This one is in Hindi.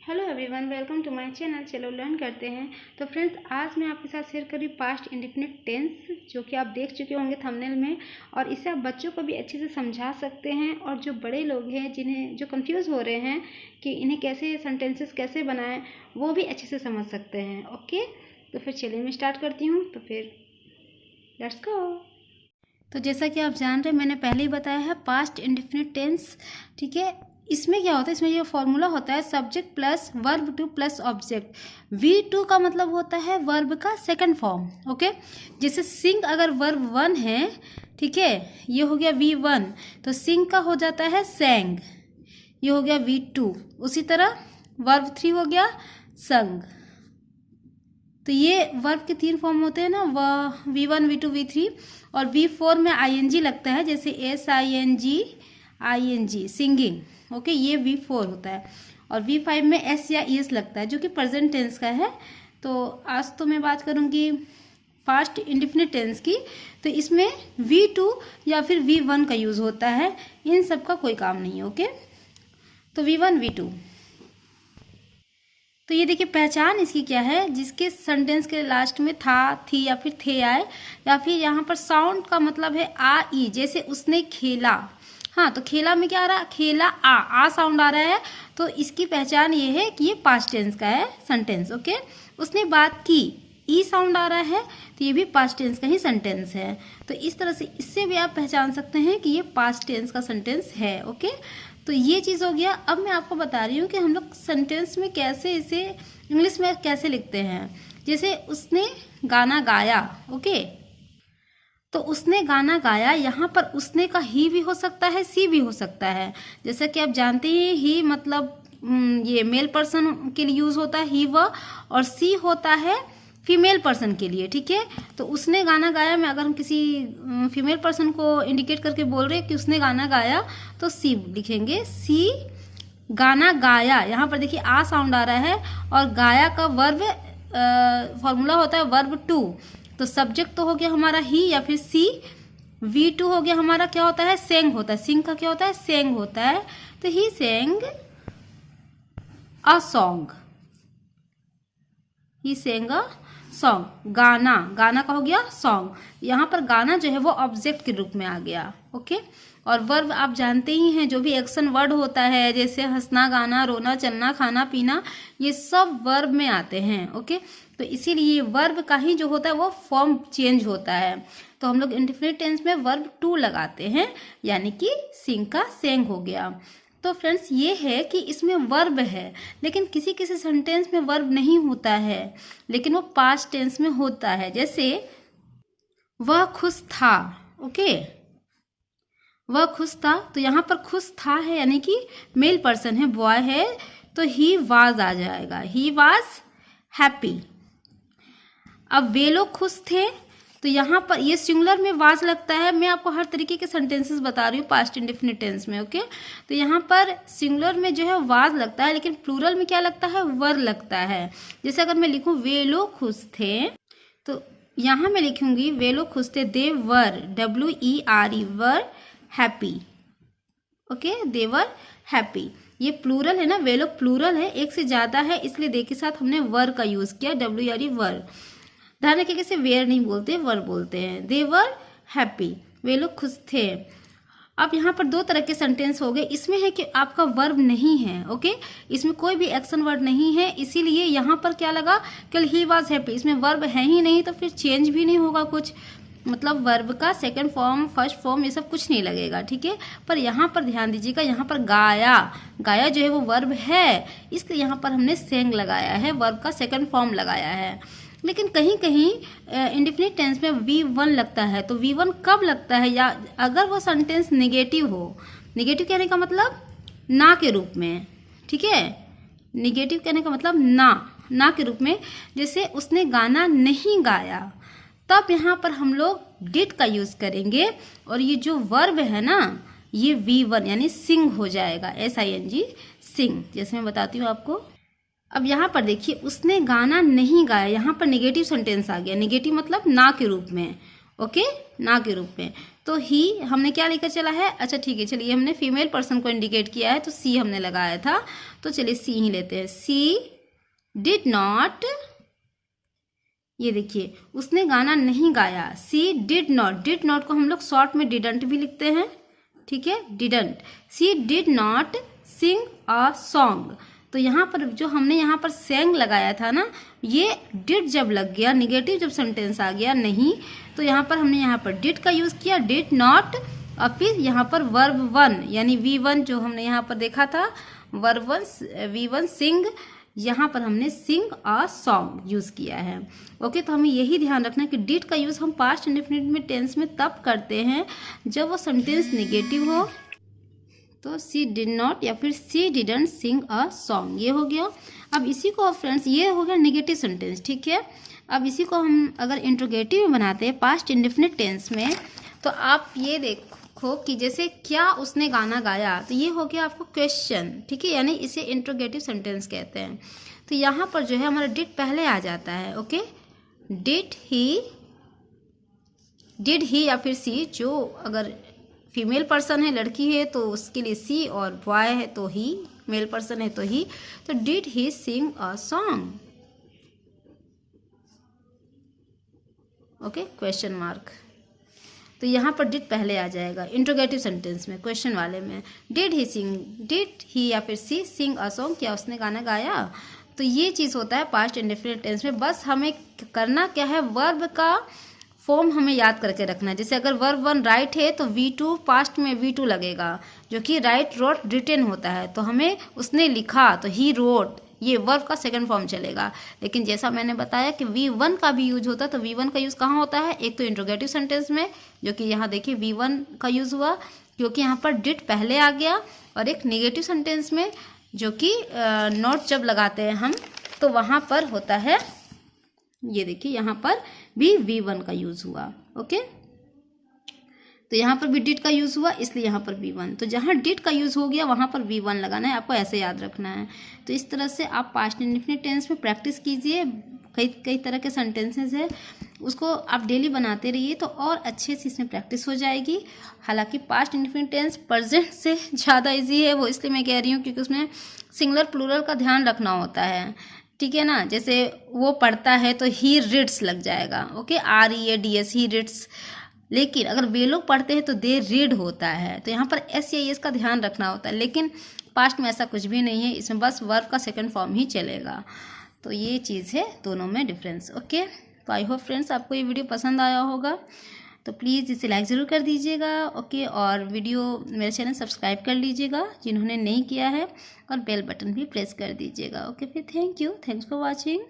Hello everyone, welcome to my channel. चलो लर्न करते हैं। तो फ्रेंड्स, आज मैं आपके साथ शेयर कर रही हूँ पास्ट इंडेफिनिट टेंस, जो कि आप देख चुके होंगे थंबनेल में। और इससे आप बच्चों को भी अच्छे से समझा सकते हैं, और जो बड़े लोग हैं जो कंफ्यूज हो रहे हैं कि इन्हें कैसे सेंटेंसेस कैसे बनाएं, वो भी अच्छे से समझ सकते हैं। ओके, तो फिर चलिए मैं स्टार्ट करती हूँ। तो फिर लेट्स गो। तो जैसा कि आप जान रहे हैं, मैंने पहले ही बताया है पास्ट इंडेफिनिट टेंस। ठीक है, इसमें क्या होता है, इसमें ये फॉर्मूला होता है subject plus verb two plus object. V2 का मतलब होता है वर्ब का सेकंड फॉर्म। ओके, जैसे सिंग अगर वर्ब 1 है, ठीक है, ये हो गया V1, तो सिंग का हो जाता है सेंग, ये हो गया V2। उसी तरह वर्ब 3 हो गया संग। तो ये वर्ब के 3 फॉर्म होते हैं ना, वह V1, V2, V3। और V4 में ING लगता है, जैसे SING सिंगिंग। ओके, ये V4 होता है। और V5 में S या ES लगता है, जो कि प्रेजेंट टेंस का है। तो आज तो मैं बात करूँगी पास्ट इंडेफिनिट टेंस की। तो इसमें V2 या फिर V1 का यूज़ होता है, इन सब का कोई काम नहीं है। ओके, तो V1, V2। तो ये देखिए, पहचान इसकी क्या है, जिसके सेंटेंस के लास्ट में था, थी या फिर थे आए, या फिर यहाँ पर साउंड का मतलब है आ ई, जैसे उसने खेला। हाँ, तो खेला में क्या आ रहा, खेला आ साउंड आ रहा है। तो इसकी पहचान ये है कि ये पास्ट टेंस का है सेंटेंस। ओके, उसने बात की, ई साउंड आ रहा है, तो ये भी पास्ट टेंस का ही सेंटेंस है। तो इस तरह से इससे भी आप पहचान सकते हैं कि ये पास्ट टेंस का सेंटेंस है। ओके, तो ये चीज़ हो गया। अब मैं आपको बता रही हूँ कि हम लोग सेंटेंस में कैसे इसे इंग्लिश में कैसे लिखते हैं। जैसे उसने गाना गाया। ओके, तो उसने गाना गाया, यहाँ पर उसने का ही भी हो सकता है, सी भी हो सकता है। जैसा कि आप जानते हैं, ही मतलब ये मेल पर्सन के लिए यूज़ होता है, ही वह, और सी होता है फीमेल पर्सन के लिए। ठीक है, तो उसने गाना गाया में अगर हम किसी फीमेल पर्सन को इंडिकेट करके बोल रहे हैं कि उसने गाना गाया, तो सी लिखेंगे, सी गाना गाया। यहाँ पर देखिए आ साउंड आ रहा है, और गाया का वर्ब फॉर्मूला होता है वर्ब टू। तो सब्जेक्ट तो हो गया हमारा ही या फिर सी। V2 हो गया हमारा, क्या होता है, सेंग होता है। सिंग का क्या होता है, सेंग होता है। तो ही Seng a song, he Seng a song. गाना, गाना का हो गया सॉन्ग। यहाँ पर गाना जो है वो ऑब्जेक्ट के रूप में आ गया। ओके, और वर्ब आप जानते ही हैं, जो भी एक्शन वर्ड होता है, जैसे हंसना, गाना, रोना, चलना, खाना, पीना, ये सब वर्ब में आते हैं। ओके, तो इसीलिए वर्ब का ही जो होता है वो फॉर्म चेंज होता है। तो हम लोग इंडेफिनिट टेंस में वर्ब टू लगाते हैं, यानी कि सिंग का सेंग हो गया। तो फ्रेंड्स, ये है कि इसमें वर्ब है, लेकिन किसी किसी सेंटेंस में वर्ब नहीं होता है, लेकिन वो पास्ट टेंस में होता है। जैसे वह खुश था। ओके, वह खुश था, तो यहाँ पर खुश था है, यानी कि मेल पर्सन है, बॉय है, तो ही वाज आ जाएगा, ही वाज हैप्पी। अब वे लोग खुश थे, तो यहाँ पर ये सिंगुलर में वाज लगता है। मैं आपको हर तरीके के सेंटेंसेस बता रही हूँ पास्ट इंडेफिनिट टेंस में। ओके, तो यहाँ पर सिंगुलर में जो है वाज लगता है, लेकिन प्लूरल में क्या लगता है, वर लगता है। जैसे अगर मैं लिखूँ वे लोग खुश थे, तो यहाँ मैं लिखूंगी वे लोग खुश थे, दे वर, WERE, were happy. Okay, they were happy. ये प्लूरल है ना, वे लोग प्लूरल है, एक से ज्यादा है, इसलिए दे के साथ हमने वर का यूज किया, WERE, वर। ध्यान रखिए, कैसे वेयर नहीं बोलते, वर बोलते हैं। दे वर हैप्पी, वे लोग खुश थे। अब यहाँ पर दो तरह के सेंटेंस हो गए। इसमें है कि आपका वर्ब नहीं है। ओके, इसमें कोई भी एक्शन वर्ड नहीं है, इसीलिए यहाँ पर क्या लगा, कल ही वाज हैप्पी, इसमें वर्ब है ही नहीं, तो फिर चेंज भी नहीं होगा कुछ, मतलब वर्ब का सेकंड फॉर्म, फर्स्ट फॉर्म, ये सब कुछ नहीं लगेगा। ठीक है, पर यहाँ पर ध्यान दीजिएगा, यहाँ पर गाया, गाया जो है वो वर्ब है, इसलिए यहाँ पर हमने सेंग लगाया है, वर्ब का सेकंड फॉर्म लगाया है। लेकिन कहीं कहीं इंडेफिनिट टेंस में V1 लगता है। तो V1 कब लगता है, या अगर वो सेंटेंस नेगेटिव हो। नेगेटिव कहने का मतलब ना के रूप में। ठीक है, नेगेटिव कहने का मतलब ना के रूप में। जैसे उसने गाना नहीं गाया, तब यहाँ पर हम लोग डिड का यूज करेंगे, और ये जो वर्ब है ना, ये V1 यानी सिंग हो जाएगा, SING, सिंग। जैसे मैं बताती हूँ आपको। अब यहाँ पर देखिए, उसने गाना नहीं गाया, यहाँ पर नेगेटिव सेंटेंस आ गया। नेगेटिव मतलब ना के रूप में। ओके, ना के रूप में। तो ही हमने क्या लेकर चला है, अच्छा ठीक है, चलिए हमने फीमेल पर्सन को इंडिकेट किया है तो सी हमने लगाया था, तो चलिए सी ही लेते हैं। सी डिड नॉट, ये देखिए उसने गाना नहीं गाया, सी डिड नॉट को हम लोग शॉर्ट में डिडंट भी लिखते हैं, ठीक है, didn't. She did not sing a song, तो यहाँ पर जो हमने यहाँ पर सेंग लगाया था ना, ये डिड जब लग गया, निगेटिव जब सेंटेंस आ गया नहीं, तो यहाँ पर हमने यहाँ पर डिड का यूज़ किया, डिड नॉट, और फिर यहाँ पर वर्ब वन यानी V1 जो हमने यहाँ पर देखा था, वर्ब वन V1 सिंग, यहाँ पर हमने सिंग अ सॉन्ग यूज़ किया है। ओके, तो हमें यही ध्यान रखना है कि डिड का यूज़ हम पास्ट इंडेफिनिट में टेंस में तब करते हैं जब वो सेंटेंस निगेटिव हो, तो सी डिड नॉट या फिर सी डिडंट सिंग अ सॉन्ग, ये हो गया। अब इसी को फ्रेंड्स, ये हो गया नेगेटिव सेंटेंस, ठीक है। अब इसी को हम अगर इंट्रोगेटिव में बनाते हैं पास्ट इंडेफिनिट टेंस में, तो आप ये देखो कि जैसे क्या उसने गाना गाया, तो ये हो गया आपको क्वेश्चन, ठीक है, यानी इसे इंट्रोगेटिव सेंटेंस कहते हैं। तो यहाँ पर जो है हमारा डिड पहले आ जाता है। ओके, डिड ही या फिर सी, जो अगर फीमेल पर्सन है, लड़की है, तो उसके लिए सी, और बॉय है तो ही, मेल पर्सन है तो ही, तो did he sing a song. Okay, question mark, तो यहाँ पर डिड पहले आ जाएगा इंट्रोगेटिव सेंटेंस में, क्वेश्चन वाले में। डिड ही या फिर सी सिंग अ सॉन्ग, क्या उसने गाना गाया, तो ये चीज़ होता है पास्ट इंडेफिनिट टेंस में। बस हमें करना क्या है, वर्ब का फॉर्म हमें याद करके रखना है। जैसे अगर वर्ब वन राइट है तो V2 पास्ट में V2 लगेगा, जो कि राइट, रोट, रिटेन होता है, तो हमें उसने लिखा तो ही रोट, ये वर्ब का सेकंड फॉर्म चलेगा। लेकिन जैसा मैंने बताया कि V1 का भी यूज होता है, तो V1 का यूज़ कहाँ होता है, एक तो इंट्रोगेटिव सेंटेंस में, जो कि यहाँ देखिए V1 का यूज़ हुआ क्योंकि यहाँ पर डिड पहले आ गया, और एक नेगेटिव सेंटेंस में जो कि नॉट जब लगाते हैं हम, तो वहाँ पर होता है, ये देखिए यहाँ पर भी V1 का यूज़ हुआ। ओके, तो यहाँ पर भी डिड का यूज़ हुआ, इसलिए यहाँ पर V1, तो जहाँ डिड का यूज़ हो गया वहाँ पर V1 लगाना है, आपको ऐसे याद रखना है। तो इस तरह से आप पास्ट इंडेफिनिट टेंस में प्रैक्टिस कीजिए। कई तरह के सेंटेंसेस है, उसको आप डेली बनाते रहिए तो और अच्छे से इसमें प्रैक्टिस हो जाएगी। हालांकि पास्ट इंडेफिनिट टेंस प्रेजेंट से ज़्यादा ईजी है, वो इसलिए मैं कह रही हूँ क्योंकि उसमें सिंगुलर प्लूरल का ध्यान रखना होता है, ठीक है ना। जैसे वो पढ़ता है तो ही रीड्स लग जाएगा, ओके, READS, ही रीड्स। लेकिन अगर वे लोग पढ़ते हैं तो दे रीड होता है, तो यहाँ पर SEIS का ध्यान रखना होता है। लेकिन पास्ट में ऐसा कुछ भी नहीं है, इसमें बस वर्ब का सेकंड फॉर्म ही चलेगा। तो ये चीज़ है दोनों में डिफरेंस। ओके, तो आई होप फ्रेंड्स आपको ये वीडियो पसंद आया होगा, तो प्लीज़ इसे लाइक ज़रूर कर दीजिएगा। ओके, और वीडियो मेरे चैनल सब्सक्राइब कर लीजिएगा जिन्होंने नहीं किया है, और बेल बटन भी प्रेस कर दीजिएगा। ओके, फिर थैंक्स फॉर वॉचिंग।